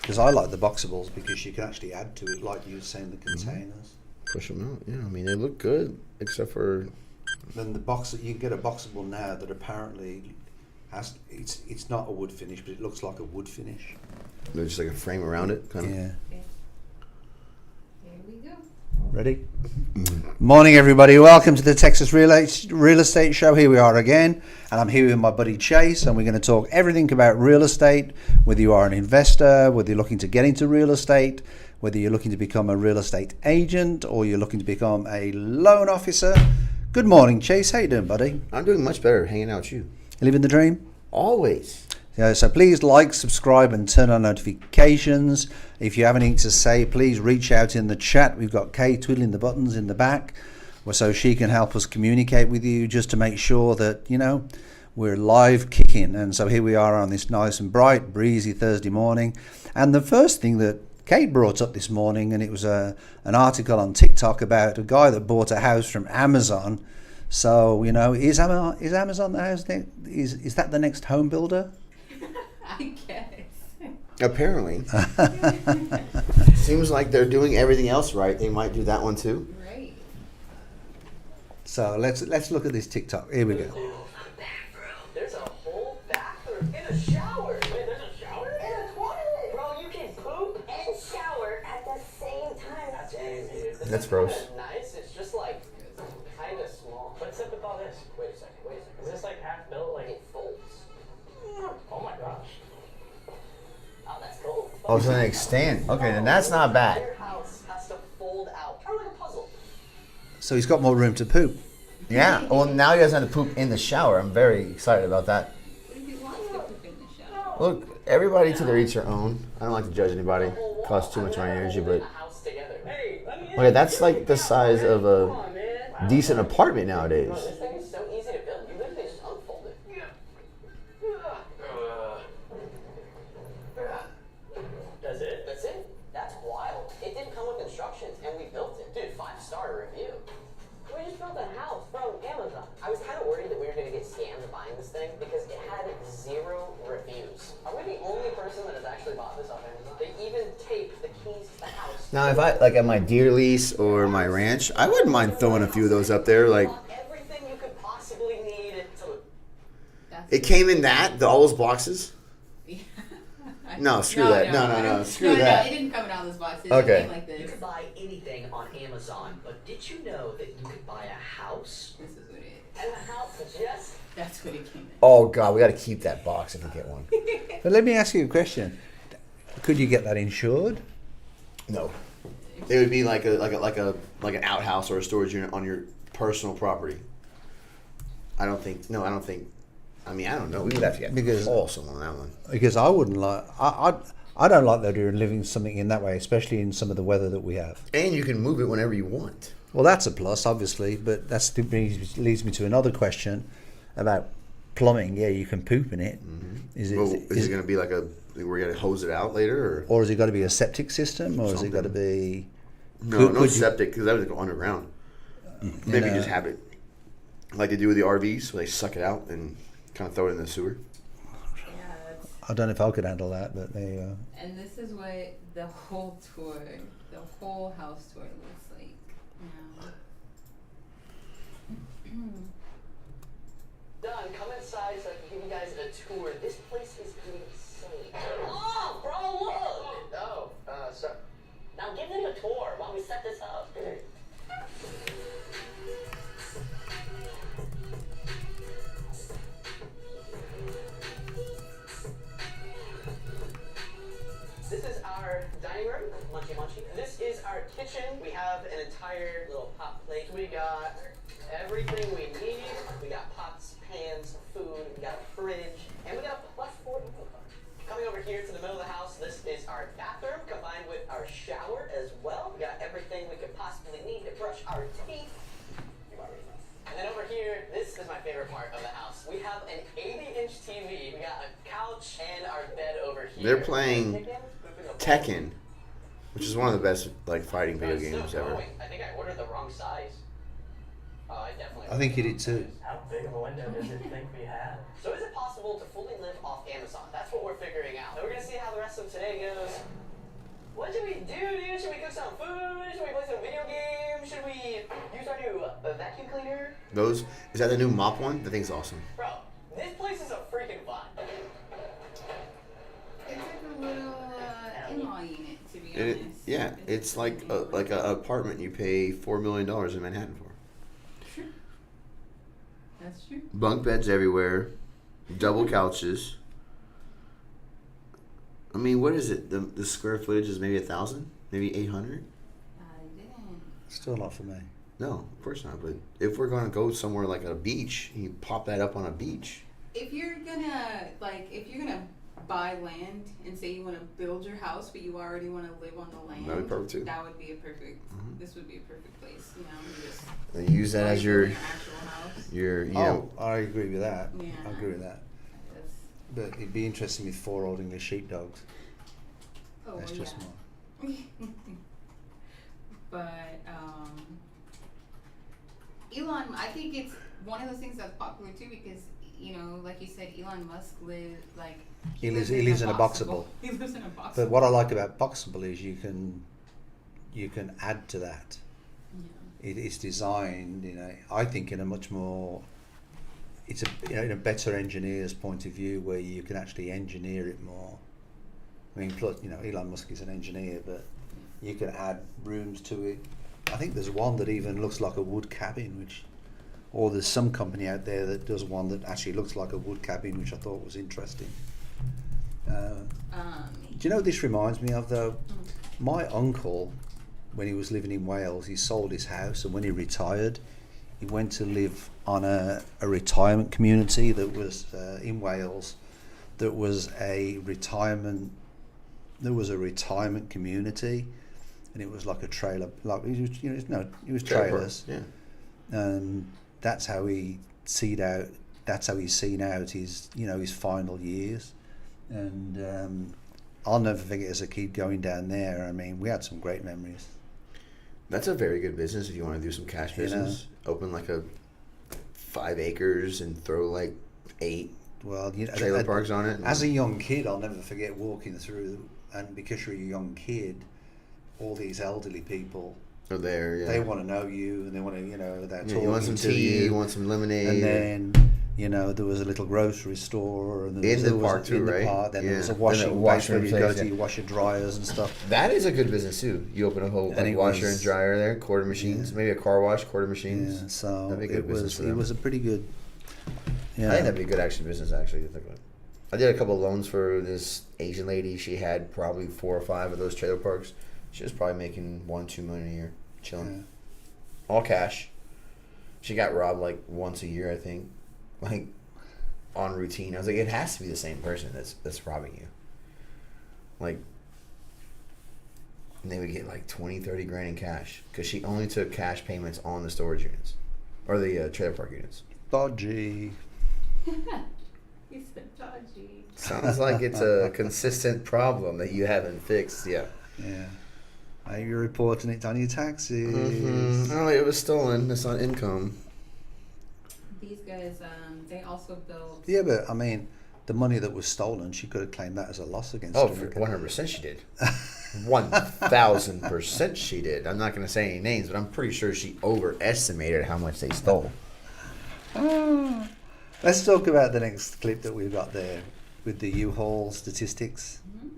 Because I like the boxables because you can actually add to it, like you were saying, the containers. Push them out. Yeah, I mean they look good, except for. Then the box that you can get a boxable now that apparently has it's not a wood finish, but it looks like a wood finish. There's just like a frame around it, kind of. Yeah. Okay. There we go. Ready? Morning, everybody. Welcome to the Texas Real Estate Show. Here we are again, and I'm here with my buddy Chase, and we're going to talk everything about real estate, whether you are an investor, whether you're looking to get into real estate, whether you're looking to become a real estate agent, or you're looking to become a loan officer. Good morning, Chase. How you doing, buddy? I'm doing much better hanging out with you. You living the dream? Always. Yeah, so please like, subscribe, and turn on notifications. If you have anything to say, please reach out in the chat. We've got Kay twiddling the buttons in the back, so she can help us communicate with you, just to make sure that, you know, we're live kicking. And so here we are on this nice and bright, breezy Thursday morning. And the first thing that Kate brought up this morning, and it was an article on TikTok about a guy that bought a house from Amazon. So, you know, is Amazon the house? Is that the next home builder? I guess. Apparently. Seems like they're doing everything else right. They might do that one too. Right. So let's look at this TikTok. Here we go. There's a whole bathroom and a shower. Wait, there's a shower? And a toilet. Bro, you can poop and shower at the same time. That's crazy. That's gross. Nice. It's just like kind of small. What's up with all this? Wait a second. Is this like half built? Like it folds? Oh my gosh. Oh, that's cool. Oh, so they extend. Okay, then that's not bad. Your house has to fold out. Kind of like a puzzle. So he's got more room to poop. Yeah. Well, now you guys have to poop in the shower. I'm very excited about that. What if he wants to poop in the shower? Look, everybody to their each their own. I don't like to judge anybody. It costs too much of my energy, but okay, that's like the size of a decent apartment nowadays. This thing is so easy to build. You literally just unfold it. That's it. That's wild. It didn't come with instructions, and we built it. Dude, 5-star review. We just built a house from Amazon. I was kind of worried that we were going to get scammed buying this thing because it had 0 reviews. Are we the only person that has actually bought this off Amazon? They even taped the keys to the house. Now, if I like at my deer lease or my ranch, I wouldn't mind throwing a few of those up there. Like Everything you could possibly need to. it came in all those boxes. No, screw that. No, screw that. No, it didn't come in all those boxes. Okay. It came like You this. could buy anything on Amazon, but did you know that you could buy a house? This is what it is. And the house just. That's what it came in. Oh God, we got to keep that box if we get one. But let me ask you a question. Could you get that insured? No, it would be like an outhouse or a storage unit on your personal property. I don't think. I mean, I don't know. We would have to get call someone on that one. Because I wouldn't like. I don't like the idea of living something in that way, especially in some of the weather that we have. And you can move it whenever you want. Well, that's a plus, obviously, but leads me to another question about plumbing. Yeah, you can poop in it. Mm-hmm. Is Is it going to be like we're going to hose it out later, or has it got to be a septic system, or has it got to be? No septic, because that would go underground. Maybe just have it like they do with the RVs, where they suck it out and kind of throw it in the sewer. Yeah, that's, I don't know if I could handle that, but there you go. and this is what the whole tour, the whole house tour looks like now. Done. Come inside so I can give you guys a tour. This place is insane. Oh, bro, look! Oh, sorry. Now give them a tour while we set this up. This is our dining room, munchy. This is our kitchen. We have an entire little pot plate. We got everything we need. We got pots, pans, food. We got a fridge, and we got a +4 eco car. Coming over here to the middle of the house, this is our bathroom combined with our shower as well. We got everything we could possibly need to brush our teeth. And then over here, this is my favorite part of the house. We have an 80-inch TV. We got a couch and our bed over here. They're playing Tekken, which is one of the best fighting video games ever. I think I ordered the wrong size. Oh, I definitely. I think you did too. How big of a window does it think we have? So is it possible to fully live off Amazon? That's what we're figuring out. And we're gonna see how the rest class of today goes, what should we do, dude? Should we cook some food? Should we play some video games? Should we use our new vacuum cleaner? Is that the new mop one? That thing's awesome. Bro, this place is a freaking vibe. It's like a little in-law unit, to be honest. It's like an apartment you pay $4 million in Manhattan for. True. That's true. Bunk beds everywhere, double couches. I mean, what is it? The square footage is maybe 1,000, maybe 800. I didn't. Still not for me. No, of course not. But if we're gonna go somewhere like a beach, you pop that up on a beach. If you're gonna buy land and say you want to build your house, but you already want to live on the land, That'd be perfect too. That would be a perfect. This would be a perfect place. You just And use that as your actual house. I agree with that. Yeah. I agree with that. That's, But it'd be interesting with 4 Old English sheepdogs. oh, That's just mine. But Elon, I think it's one of those things that's popular too because like you said, Elon Musk He lives in a boxable. He lives in a boxable. But what I like about boxable is you can add to that. Yeah. It's designed, I think in a much more, it's in a better engineer's point of view where you can actually engineer it more. I mean, plus, Elon Musk is an engineer, but you can add rooms to it. I think there's one that even looks like a wood cabin, or there's some company out there that does one that actually looks like a wood cabin, which I thought was interesting. Do you know what this reminds me of, though? My uncle, when he was living in Wales, he sold his house, and when he retired, he went to live on a retirement community that was in Wales. That was a retirement community, and it was like a trailer, it was trailers. Yeah. And that's how he seen out his his final years. And I'll never forget as a kid going down there. I mean, we had some great memories. That's a very good business if you want to do some cash business. Open like a 5 acres and throw like 8 trailer parks on it. As a young kid, I'll never forget walking through, and because you're a young kid, all these elderly people are there. Yeah. They want to know you, and they want to, they're talking you want some to tea, you want some lemonade, and then there was a little grocery store, and in the park too, right? Then there was a washing place where you go to wash your dryers and stuff. That is a good business too. You open a whole washer and dryer there, quarter machines, maybe a car wash, quarter machines. Yeah, so that'd be a good business for them. It was a pretty good. Yeah. I think that'd be a good action business actually to think about. I did a couple of loans for this Asian lady. She had probably 4 or 5 of those trailer parks. She was probably making $1-2 million a year, chilling, all cash. She got robbed like once a year, I think, like on routine. I was like, it has to be the same person that's robbing you. Like, and they would get like 20-30 grand in cash because she only took cash payments on the storage units or the trailer park units. Dodgy. He said dodgy. Sounds like it's a consistent problem that you haven't fixed yet. Yeah. You're reporting it on your taxes. Mm-hmm. Oh, it was stolen. It's not income. These guys, they also built. Yeah, but I mean, the money that was stolen, she could have claimed that as a loss against. Oh, 100% she did. 1,000% she did. I'm not going to say any names, but I'm pretty sure she overestimated how much they stole. Let's talk about the next clip that we've got there with the U-Haul statistics. Mm-hmm.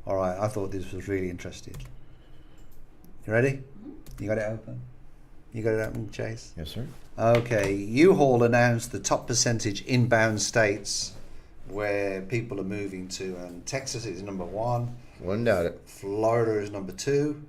All right, I thought this was really interesting. You ready? Mm-hmm. You got it open? You got it open, Chase? Yes, sir. Okay, U-Haul announced the top percentage inbound states where people are moving to, and Texas is number 1. Wouldn't doubt it. Florida is number 2.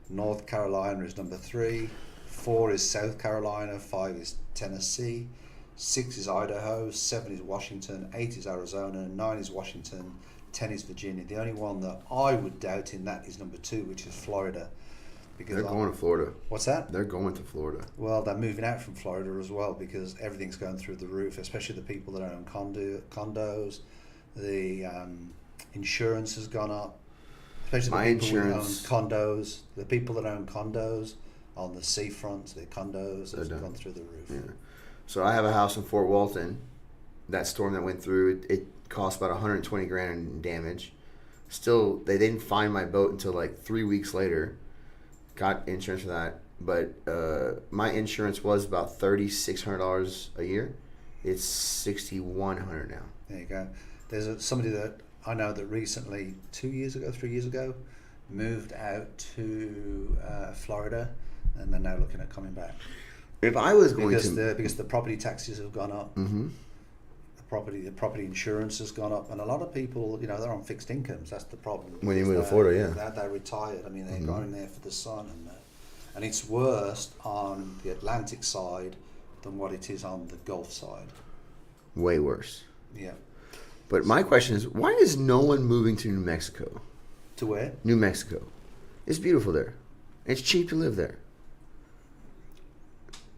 North Carolina is number 3. 4 is South Carolina. 5 is Tennessee. 6 is Idaho. 7 is Washington. 8 is Arizona. 9 is Washington. 10 is Virginia. The only one that I would doubt in that is number 2, which is Florida. Because they're going to Florida. What's that? They're going to Florida. Well, they're moving out from Florida as well because everything's going through the roof, especially the people that own condos. The insurance has gone up, especially the people who own condos. The people that own condos on the seafront, their condos have gone through the roof. Yeah. So I have a house in Fort Walton. That storm that went through, it cost about $120 grand in damage. Still, they didn't find my boat until like 3 weeks later. Got insurance for that, but my insurance was about $3,600 a year. It's $6,100 now. There you go. There's somebody that I know that recently, 3 years ago, moved out to Florida, and they're now looking at coming back. If I was going because the property taxes have gone up, mm-hmm. the property insurance has gone up, and a lot of people, they're on fixed incomes. That's the problem. When you move to Florida, they're retired. I mean, they've gone in there for the sun, and it's worse on the Atlantic side than what it is on the Gulf side. Way worse. Yeah. But my question is, why is no one moving to New Mexico? To where? New Mexico. It's beautiful there. It's cheap to live there.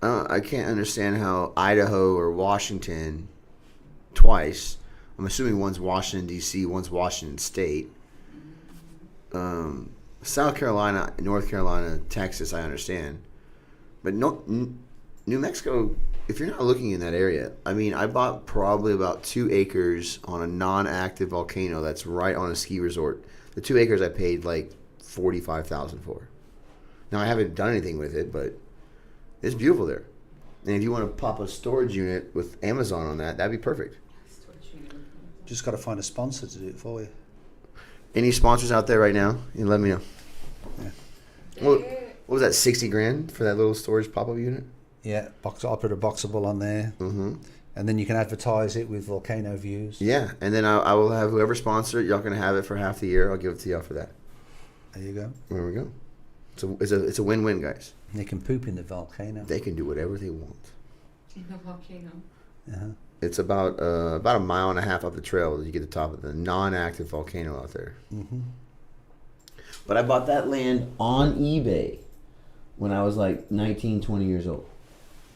I can't understand how Idaho or Washington, twice, I'm assuming one's Washington, D.C., one's Washington State. South Carolina, North Carolina, Texas, I understand. But New Mexico, if you're not looking in that area, I mean, I bought probably about 2 acres on a non-active volcano that's right on a ski resort. The 2 acres I paid like $45,000 for. Now, I haven't done anything with it, but it's beautiful there. And if you want to pop a storage unit with Amazon on that, that'd be perfect. Just got to find a sponsor to do it for you. Any sponsors out there right now? You let me know. Yeah. What was that, 60 grand for that little storage pop-up unit? Yeah, I'll put a Boxable on there. Mm-hmm. And then you can advertise it with volcano views. Yeah, and then I will have whoever sponsor it, y'all can have it for half the year. I'll give it to y'all for that. There you go. There we go. So it's a win-win, guys. They can poop in the volcano. They can do whatever they want. In the volcano. Uh-huh. It's about a mile and a half up the trail that you get to the top of the non-active volcano out there. Mm-hmm. But I bought that land on eBay when I was like 19, 20 years old.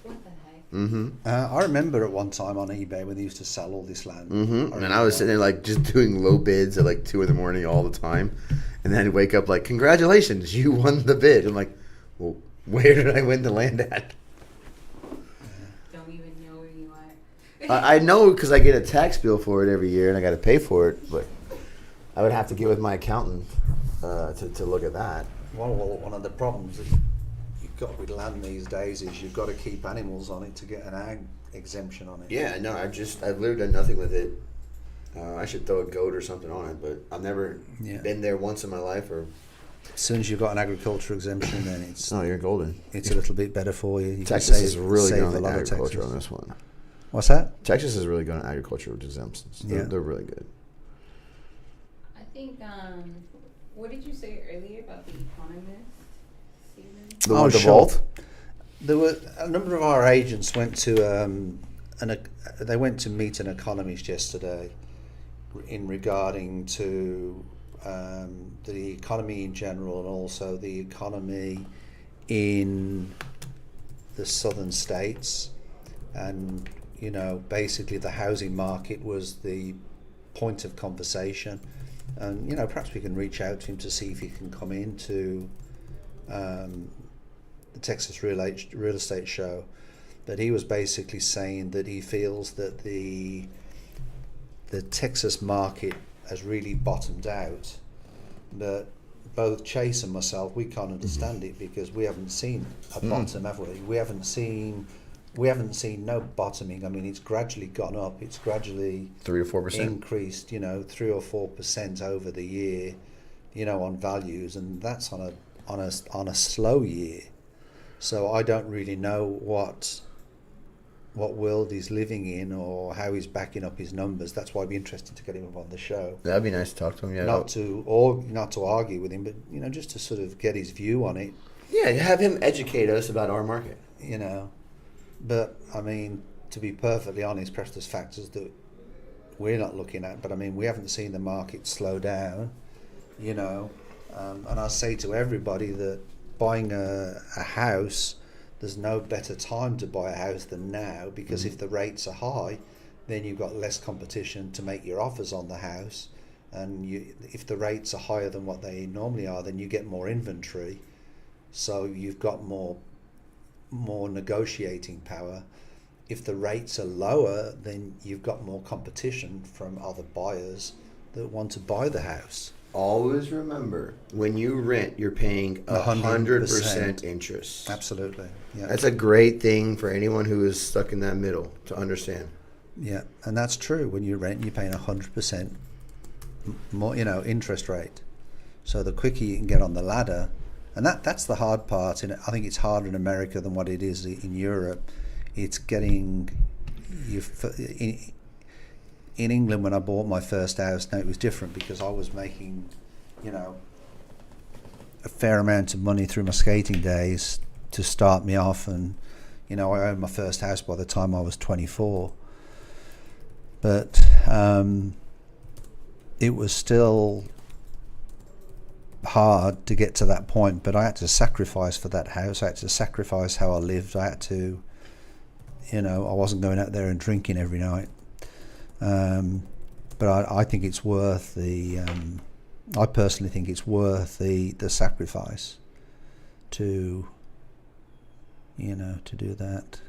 What the heck? Mm-hmm. I remember at one time on eBay when they used to sell all this land. Mm-hmm. And I was sitting there like just doing low bids at like 2 a.m. all the time. And then I'd wake up like, congratulations, you won the bid. I'm like, well, where did I win the land at? Don't even know where you are. I know because I get a tax bill for it every year and I got to pay for it. But I would have to get with my accountant to look at that. Well, one of the problems that you've got with land these days is you've got to keep animals on it to get an ag exemption on it. Yeah, no, I've literally done nothing with it. I should throw a goat or something on it, but I've never been there once in my life. Or as soon as you've got an agriculture exemption, then it's you're golden. It's a little bit better for you. Texas is really going on agriculture on this one. What's that? Texas is really going on agriculture exemptions. They're really good. I think, what did you say earlier about the economist, Stephen? The vault? There were a number of our agents went to they went to meet an economist yesterday in regarding to the economy in general and also the economy in the southern states, and basically the housing market was the point of conversation, and perhaps we can reach out to him to see if he can come into the Texas Real Estate Show. But he was basically saying that he feels that the Texas market has really bottomed out, but both Chase and myself, we can't understand it because we haven't seen a bottom, have we? We haven't seen no bottoming. I mean, it's gradually gone up. It's gradually 3 or 4% increased. 3 or 4% over the year. On values, and that's on a slow year. So I don't really know what world he's living in or how he's backing up his numbers. That's why it'd be interesting to get him up on the show. That'd be nice to talk to him. Yeah. Not to argue with him, but just to sort of get his view on it. Yeah, have him educate us about our market. But I mean, to be perfectly honest, perhaps there's factors that we're not looking at. But I mean, we haven't seen the market slow down. And I say to everybody that buying a house, there's no better time to buy a house than now, because if the rates are high, then you've got less competition to make your offers on the house, and if the rates are higher than what they normally are, then you get more inventory, so you've got more negotiating power. If the rates are lower, then you've got more competition from other buyers that want to buy the house. Always remember, when you rent, you're paying 100% interest. Absolutely. Yeah. That's a great thing for anyone who is stuck in that middle to understand. Yeah, and that's true. When you rent, you're paying 100% more, interest rate. So the quicker you can get on the ladder, and that's the hard part. And I think it's harder in America than what it is in Europe. It's getting you in England. When I bought my first house, now it was different because I was making, a fair amount of money through my skating days to start me off, and I owned my first house by the time I was 24. But it was still hard to get to that point, but I had to sacrifice for that house. I had to sacrifice how I lived. I had to, I wasn't going out there and drinking every night. But I think it's worth I personally think it's worth the sacrifice to do that.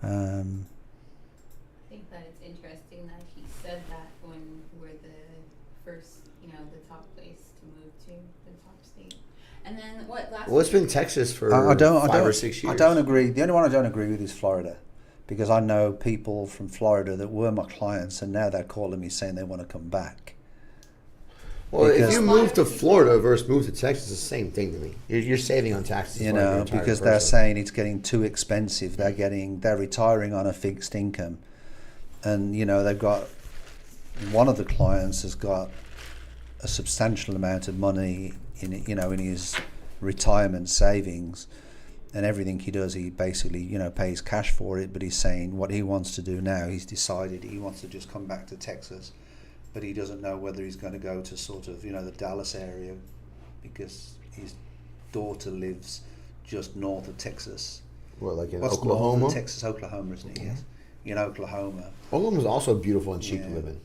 I think that it's interesting that he said that when we're the first, the top place to move to, the top state. And then it's been Texas for 5 or 6 years. I don't agree. The only one I don't agree with is Florida, because I know people from Florida that were my clients, and now they're calling me saying they want to come back. Well, if you move to Florida versus move to Texas, it's the same thing to me. You're saving on taxes. Because they're saying it's getting too expensive. They're retiring on a fixed income, and they've got, one of the clients has got a substantial amount of money in his retirement savings, and everything he does, he basically pays cash for it. But he's saying what he wants to do now, he's decided he wants to just come back to Texas, but he doesn't know whether he's going to go to sort of the Dallas area, because his daughter lives just north of Texas. Well, like in What's Oklahoma? North of Texas, Oklahoma, isn't it? Mm-hmm. Yes, in Oklahoma. Oklahoma's also beautiful and cheap to live in.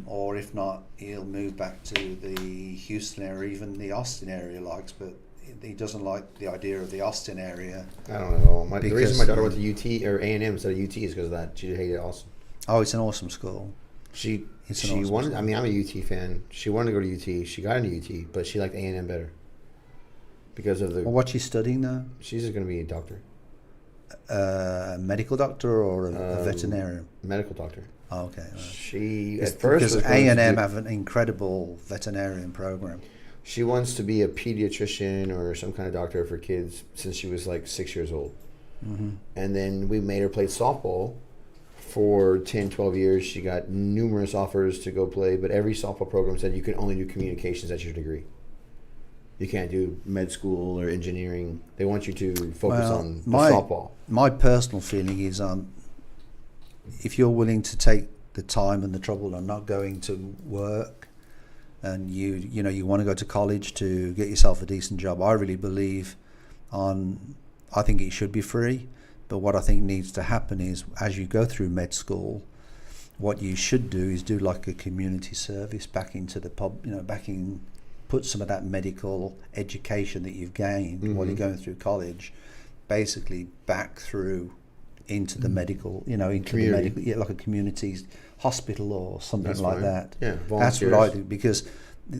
Or if not, he'll move back to the Houston area, even the Austin area likes, but he doesn't like the idea of the Austin area. I don't know. The reason my daughter went to UT or A&M instead of UT is because of that. She hated Austin. Oh, it's an awesome school. She wanted. I mean, I'm a UT fan. She wanted to go to UT. She got into UT, but she liked A&M better because of the. Well, what's she studying now? She's just going to be a doctor. A medical doctor or a veterinarian? Medical doctor. Oh, okay. Right. She at first because A&M have an incredible veterinarian program. She wants to be a pediatrician or some kind of doctor for kids since she was like 6 years old. Mm-hmm. And then we made her play softball for 10, 12 years. She got numerous offers to go play, but every softball program said you can only do communications as your degree. You can't do med school or engineering. They want you to focus on the softball. My personal feeling is if you're willing to take the time and the trouble of not going to work, and you want to go to college to get yourself a decent job, I really believe I think it should be free. But what I think needs to happen is, as you go through med school, what you should do is do like a community service back into the pub, put some of that medical education that you've gained while you're going through college, basically back through into the medical, into community. the medical, like a community hospital or something like that. Yeah, that's what I do, because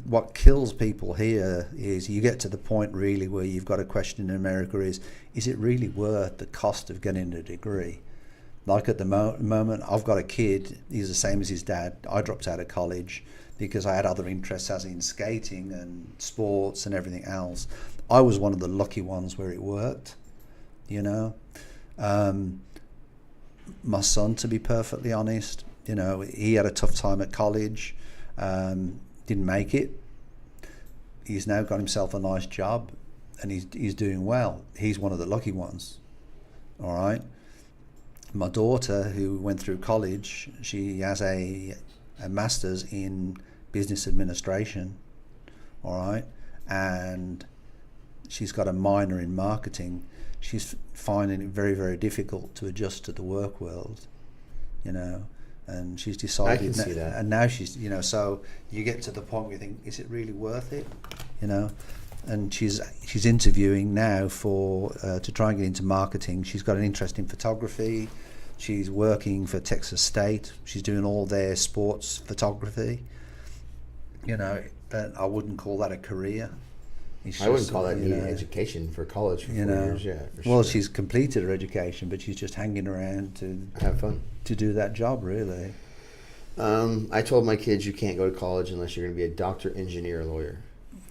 what kills people here is you get to the point really where you've got a question in America is it really worth the cost of getting a degree? Like at the moment, I've got a kid, he's the same as his dad. I dropped out of college because I had other interests, as in skating and sports and everything else. I was one of the lucky ones where it worked, my son, to be perfectly honest, he had a tough time at college, didn't make it. He's now got himself a nice job and he's doing well. He's one of the lucky ones. All right. My daughter, who went through college, she has a master's in business administration. All right. And she's got a minor in marketing. She's finding it very, very difficult to adjust to the work world, and she's decided. I can see that. And now she's, so you get to the point where you think, is it really worth it? And she's interviewing now for to try and get into marketing. She's got an interest in photography. She's working for Texas State. She's doing all their sports photography. I wouldn't call that a career. I wouldn't call that needing education for college for 4 years. Yeah, well, she's completed her education, but she's just hanging around to have fun, to do that job, really. I told my kids you can't go to college unless you're going to be a doctor, engineer, or lawyer.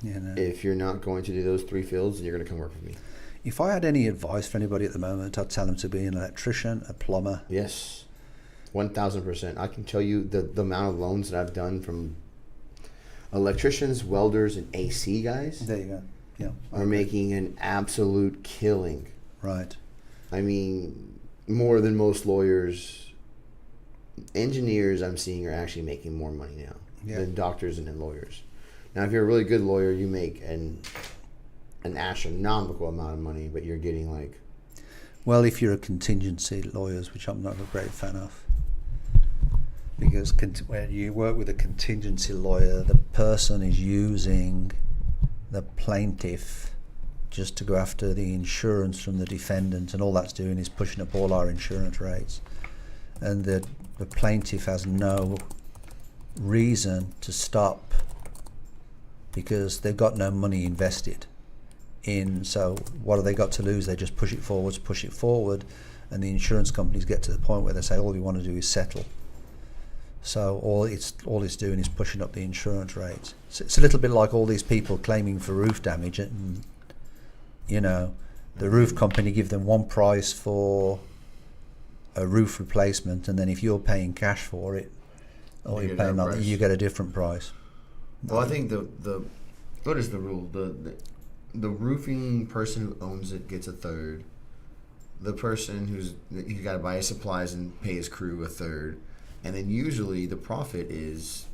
If you're not going to do those 3 fields, then you're going to come work with me. If I had any advice for anybody at the moment, I'd tell them to be an electrician, a plumber. Yes, 1,000%. I can tell you the amount of loans that I've done from electricians, welders, and AC guys. There you go. Yeah, are making an absolute killing. Right. I mean, more than most lawyers. Engineers I'm seeing are actually making more money now than doctors and then lawyers. Now, if you're a really good lawyer, you make an astronomical amount of money, but you're getting like... Well, if you're a contingency lawyers, which I'm not a great fan of. Because when you work with a contingency lawyer, the person is using the plaintiff just to go after the insurance from the defendant, and all that's doing is pushing up all our insurance rates. And the plaintiff has no reason to stop because they've got no money invested in. So what have they got to lose? They just push it forward, and the insurance companies get to the point where they say all we want to do is settle. So all it's doing is pushing up the insurance rates. So it's a little bit like all these people claiming for roof damage, and the roof company give them one price for a roof replacement, and then if you're paying cash for it, or you're paying nothing, you get a different price. Well, I think the what is the rule? The roofing person who owns it gets a third. The person he's got to buy his supplies and pay his crew a third. And then usually the profit is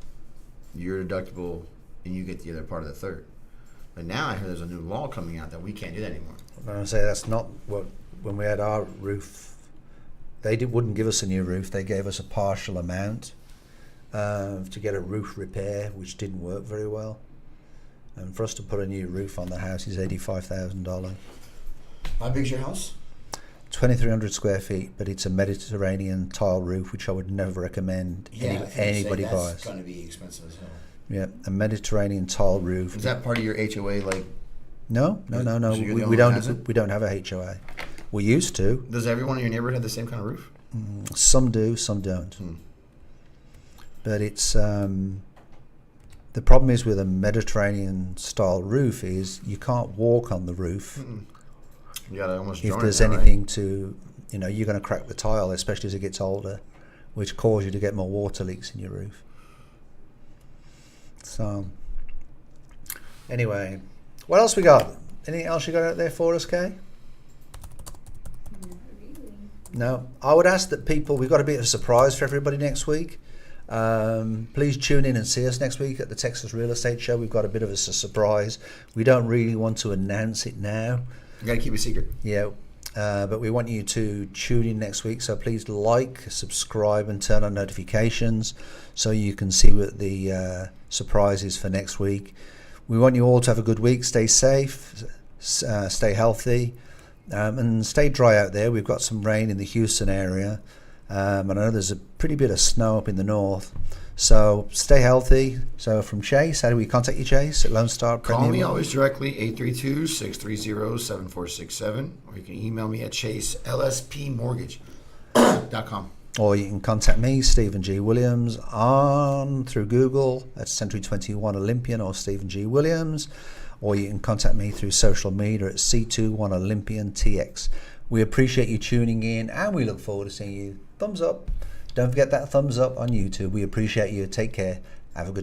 your deductible, and you get the other part of the third. But now I hear there's a new law coming out that we can't do that anymore. I'm going to say that's not what, when we had our roof, they wouldn't give us a new roof. They gave us a partial amount to get a roof repair, which didn't work very well. And for us to put a new roof on the house is $85,000. How big's your house? 2,300 square feet, but it's a Mediterranean tile roof, which I would never recommend anybody buys. It's going to be expensive as hell. Yeah, a Mediterranean tile roof. Is that part of your HOA? Like, no. So We don't have a HOA. We used to. Does everyone in your neighborhood have the same kind of roof? Some do, some don't. But it's the problem is with a Mediterranean style roof is you can't walk on the roof. You gotta almost if join there's it, anything right? to, you're going to crack the tile, especially as it gets older, which cause you to get more water leaks in your roof. So, anyway, what else we got? Anything else you got out there for us, Kay? Not really. No. I would ask that people, we've got a bit of a surprise for everybody next week. Please tune in and see us next week at the Texas Real Estate Show. We've got a bit of a surprise. We don't really want to announce it now. You gotta keep it secret. Yeah, but we want you to tune in next week. So please like, subscribe, and turn on notifications so you can see what the surprise is for next week. We want you all to have a good week. Stay safe, stay healthy, and stay dry out there. We've got some rain in the Houston area. And I know there's a pretty bit of snow up in the north. So stay healthy. So from Chase, how do we contact you, Chase? At Lone Star Premium? Call me always directly, 832-630-7467. Or you can email me at chaselspmortgage.com. Or you can contact me, Stephen G. Williams, through Google at Century 21 Olympian or Stephen G. Williams. Or you can contact me through social media at C21 Olympian TX. We appreciate you tuning in, and we look forward to seeing you. Thumbs up. Don't forget that thumbs up on YouTube. We appreciate you. Take care. Have a good